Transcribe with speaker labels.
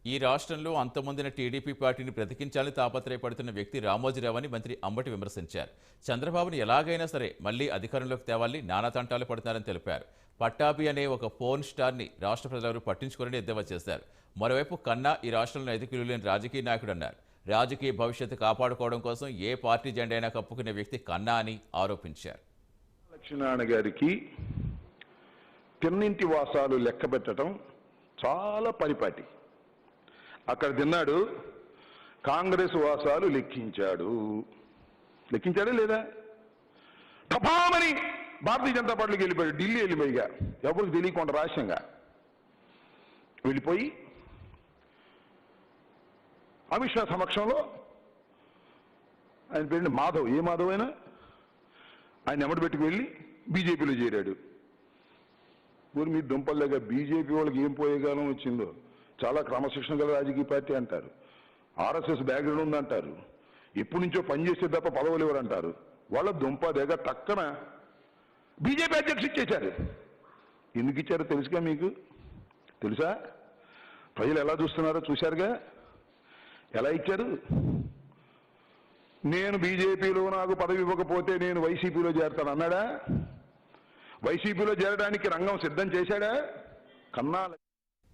Speaker 1: ఈ రాష్ట్రంలో అంతమొందిన టీడీపీ పార్టీని బ్రతికించాలని తాపత్రయపడుతున్న వ్యక్తి రామోజీరావు అని మంత్రి అంబటి విమర్శించారు. చంద్రబాబును ఎలాగైనా సరే మళ్లీ అధికారంలోకి తేవాలని నానా తంటాలు పడుతున్నారని తెలిపారు. పట్టాభి అనే ఒక పోర్న్ స్టార్ని రాష్ట్ర ప్రజలెవరూ పట్టించుకోరని ఎద్దేవా చేశారు. మరోవైపు కన్నా ఈ రాష్ట్రంలో నైతిక విలువలు లేని రాజకీయ నాయకుడు అన్నారు. రాజకీయ భవిష్యత్తు కాపాడుకోవడం కోసం ఏ పార్టీ జెండా అయినా కప్పుకునే వ్యక్తి కన్నా అని ఆరోపించారు.
Speaker 2: లక్ష్మీనారాయణ గారికి తిన్నింటి వాసాలు లెక్క పెట్టడం చాలా పరిపాటి. అక్కడ తిన్నాడు, కాంగ్రెస్ వాసాలు లెక్కించాడా లేదా? తపామని భారతీయ జనతా పార్టీకి వెళ్ళిపోయాడు. ఢిల్లీ వెళ్ళిపోయిగా ఎవరికి తెలియకుండా రహస్యంగా వెళ్ళిపోయి అమిత్ షా సమక్షంలో ఆయన పేరు మాధవ్, ఏ మాధవ్ అయినా ఆయన ఎమ్మటి పెట్టుకు వెళ్ళి బీజేపీలో చేరాడు. ఊరి మీ దుంపల్లేగా బీజేపీ వాళ్ళకి ఏం పోయేగాలం వచ్చిందో. చాలా క్రమశిక్షణ గల రాజకీయ పార్టీ అంటారు, ఆర్ఎస్ఎస్ బ్యాక్గ్రౌండ్ ఉందంటారు, ఎప్పటి నుంచో పనిచేసే తప్ప పదవులు ఎవరంటారు. వాళ్ళ దుంప దగ్గర టక్కన బీజేపీ అధ్యక్షుడు ఇచ్చేశారు. ఎందుకు ఇచ్చారో తెలుసుగా మీకు? తెలుసా? ప్రజలు ఎలా చూస్తున్నారో చూశారుగా. ఎలా ఇచ్చారు? నేను బీజేపీలో నాకు పదవి ఇవ్వకపోతే నేను వైసీపీలో చేరతాను అన్నాడా? వైసీపీలో చేరడానికి రంగం సిద్ధం చేశాడా? కన్నా